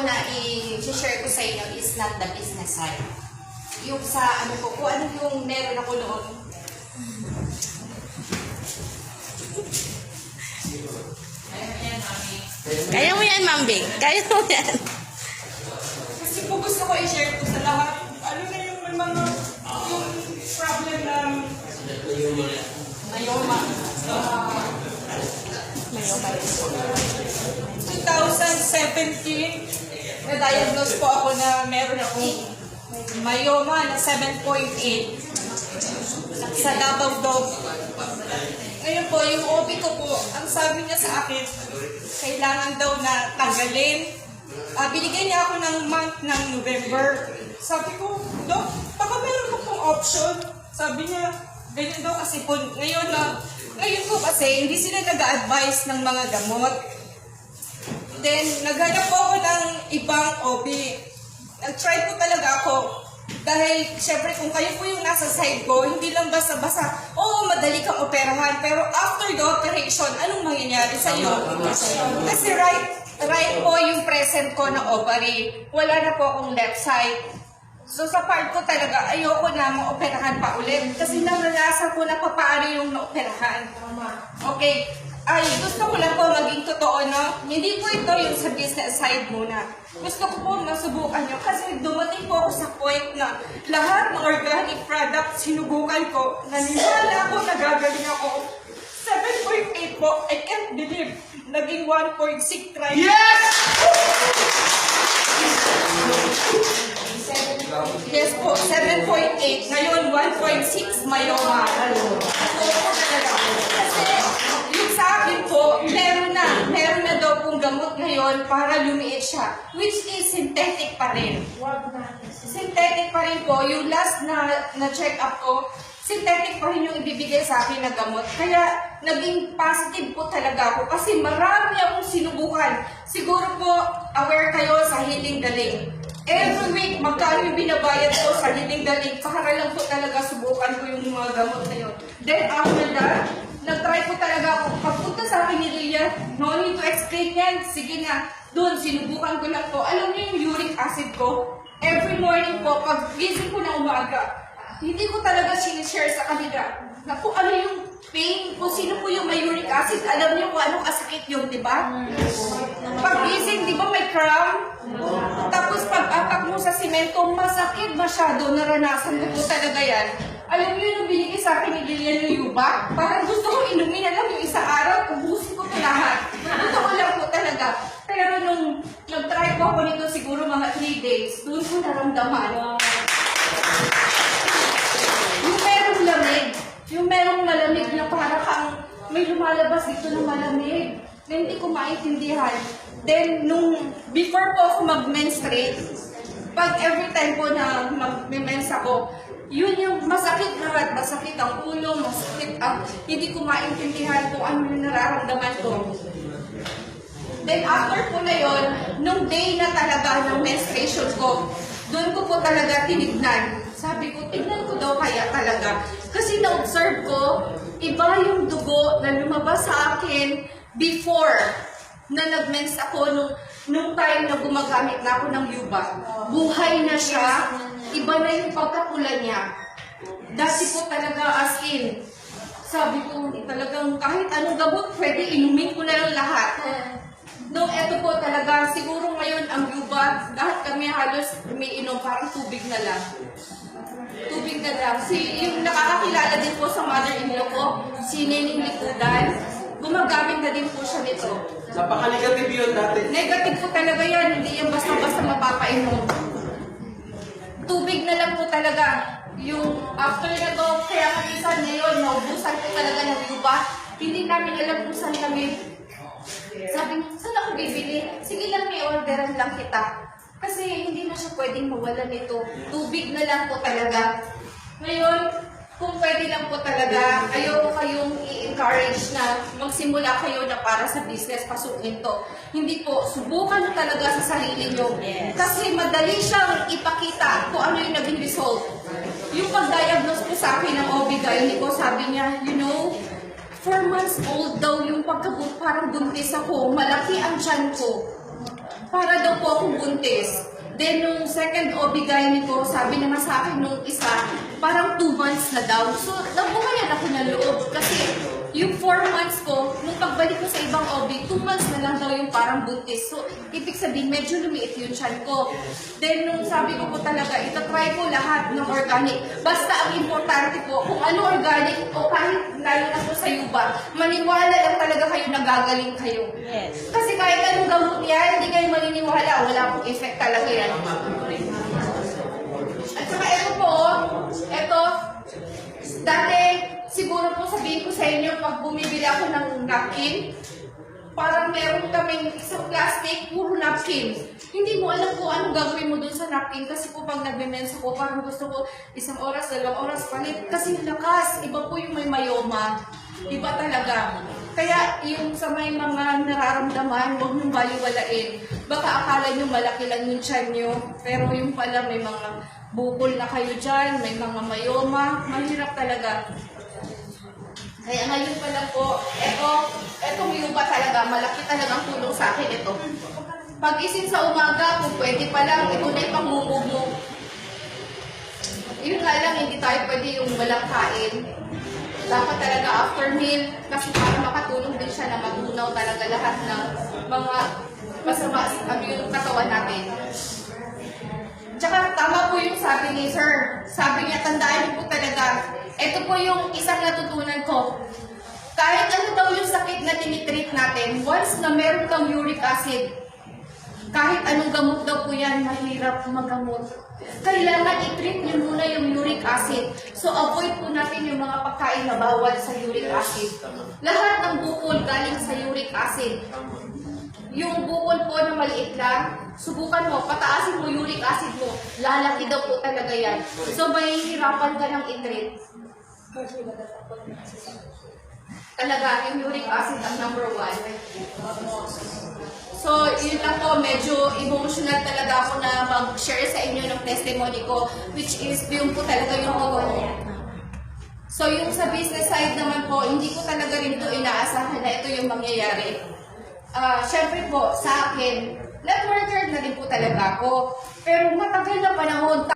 na i-share ko sa inyo is not the business side. Yung sa ano ko, kung ano yung meron ako noon. Kaya mo yan, Ma'am Bing. Kaya mo yan. Kasi po gusto ko i-share ko sa lahat. Ano na yung may mga yung problem na mayoma. Mayoma. 2017, na-diagnose po ako na meron akong mayoma na 7.8 sa Davao Dog. Ngayon po, yung OB ko po, ang sabi niya sa akin, kailangan daw na tanggalin. Binigyan niya ako ng month ng November. Sabi ko, Dok, baka meron ko pong option. Sabi niya, ganyan daw kasi po, ngayon po kasi, hindi sila nag-a-advise ng mga gamot. Then, naghanap po ako ng ibang OB. Nag-try po talaga ako. Dahil, syempre, kung kayo po yung nasa side ko, hindi lang basta-basta, oo, madali kang operahan. Pero after the operation, anong mangyayari sa'yo? Kasi right po yung present ko na ovary. Wala na po akong left side. So, sa part ko talaga, ayoko na maoperahan pa ulit. Kasi naranasan ko na paano yung naoperahan. Okay. Ay, gusto ko lang po maging totoo, no? Hindi po ito yung sa business side muna. Gusto ko po masubukan nyo kasi dumating po ako sa point na lahat ng organic products sinubukan ko. Naniniwala ako, nagagaling ako. 7.8 po, I can't believe. Naging 1.6 try. Yes! Yes po, 7.8. Ngayon, 1.6 mayoma. Kasi yung sa akin po, meron na daw pong gamot ngayon para lumiit siya. Which is synthetic pa rin. Synthetic pa rin po. Yung last na check up ko, synthetic pa rin yung ibibigay sa akin na gamot. Kaya naging positive po talaga ako kasi marami akong sinubukan. Siguro po aware kayo sa Healing Galing. Every week, magkano yung binabayad ko sa Healing Galing. Para lang po talaga subukan ko yung mga gamot na yun. Then after that, nag-try ko talaga ako. Pagpunta sa akin ni Lilia, no need to explain yan. Sige na, doon, sinubukan ko lang po. Alam niyo yung uric acid ko? Every morning po, pag gising ko na umaga, hindi ko talaga sinishare sa kanila na kung ano yung pain, kung sino po yung may uric acid, alam niyo kung anong kasakit yung, di ba? Pag gising, di ba may cramp? Tapos pag atak mo sa simento, masakit masyado, naranasan ko po talaga yan. Alam niyo yung binigay sa akin ni Lilian yung yuba? Parang gusto ko inumin na lang yung isang araw, ubusin ko ito lahat. Gusto ko lang po talaga. Pero nung nag-try po ako nito siguro mga 3 days, doon ko naramdaman. Yung merong malamig na para kang may lumalabas dito ng malamig na hindi ko maintindihan. Then, before po ako mag-menstruate, pag every time po na mag-mens ako, yun yung masakit lahat. Masakit ang ulo, masakit ang hindi ko maintindihan kung ano yung nararamdaman ko. Then, after po na yun, nung day na talaga ng menstruation ko, doon ko po talaga tinignan. Sabi ko, tignan ko daw kaya talaga. Kasi na-observe ko, iba yung dugo na lumabas sa akin before na nag-mens ako nung time na gumagamit na ako ng yuba. Buhay na siya, iba na yung pagkapula niya. Dati po talaga as in, sabi ko talagang kahit anong gamot, pwede inumin ko na lang lahat. No, eto po talaga, siguro ngayon ang yuba, lahat kami halos umiinom, parang tubig na lang. Tubig na lang. Yung nakakakilala din po sa mother-in-law ko, si Nining Likudan, gumagamit na din po siya nito. Napaka-negative yun dati. Negative po talaga yan, hindi yan basta-basta mapapainom. Tubig na lang po talaga. Yung after na to, kaya kamisan ngayon, naubusan po talaga ng yuba. Hindi namin alam kung saan kami. Sabi niya, saan ako bibili? Sige lang, may orderan lang kita. Kasi hindi na siya pwedeng mawala nito. Tubig na lang po talaga. Ngayon, kung pwede lang po talaga, ayoko kayong i-encourage na magsimula kayo na para sa business, pasukin to. Hindi po, subukan na talaga sa sarili nyo. Kasi madali siyang ipakita kung ano yung naging result. Yung pag-diagnose po sa akin ng OB-GYN ko, sabi niya, 4 months old daw yung pagkabot, parang buntis ako, malaki ang tiyan ko. para daw po akong buntis. Then, nung second OB-GYN ko, sabi naman sa akin nung isa, parang 2 months na daw. So, nabuhayan ako ng loob kasi yung 4 months ko, nung pagbalik ko sa ibang OB, 2 months na lang daw yung parang buntis. So, ibig sabihin, medyo lumiit yung tiyan ko. Then, nung sabi ko po talaga, itatry ko lahat ng organic. Basta ang importante po, kung ano organic o kahit lalo na po sa yuba, maniwala lang talaga kayo na gagaling kayo. Yes. Kasi kahit anong gamot yan, hindi kayo maniniwala, wala pong effect talaga yan. At saka ito po, ito, dati, siguro po sabihin ko sa inyo, pag bumibili ako ng napkin, parang meron kaming isang plastic, puro napkin. Hindi mo alam kung anong gagawin mo dun sa napkin kasi po pag nagme-mensa ko, parang gusto ko 1 oras, 2 oras palit. Kasi lakas, iba po yung may mayoma. Iba talaga. Kaya yung sa may mga nararamdaman, huwag niyong baliwalain. Baka akala niyo malaki lang yung tiyan niyo, pero yung pala may mga bukol na kayo dyan, may mga mayoma, mahirap talaga. Kaya ngayon pa lang po, etong yuba talaga, malaki talagang tulong sa akin ito. Pag-ising sa umaga, kung pwede pa lang, ito na yung pangmumog mo. Yun nga lang, hindi tayo pwede yung walang kain. Dapat talaga after meal, kasi para makatulong din siya na matunaw talaga lahat ng mga masama yung katawan natin. Tsaka tama po yung sabi ni Sir. Sabi niya, tandaan niyo po talaga, ito po yung isang natutunan ko. Kahit ano daw yung sakit na tinitreat natin, once na meron kang uric acid, kahit anong gamot daw po yan, mahirap magamot. Kailangan i-treat niyo muna yung uric acid. So avoid po natin yung mga pagkain na bawal sa uric acid. Lahat ng bukol galing sa uric acid. Yung bukol po na maliit lang, subukan mo, pataasin mo uric acid mo, lalaki daw po talaga yan. So mahihirapan ka ng i-treat. Talaga, yung uric acid ang number 1. So, yun lang po, medyo emotional talaga ako na mag-share sa inyo ng testimony ko, which is yung po talaga yung totoo. So, yung sa business side naman po, hindi ko talaga rin ito inaasahan na ito yung mangyayari. Siyempre po, sa akin, networker na rin po talaga ako. Pero matagal na panahon,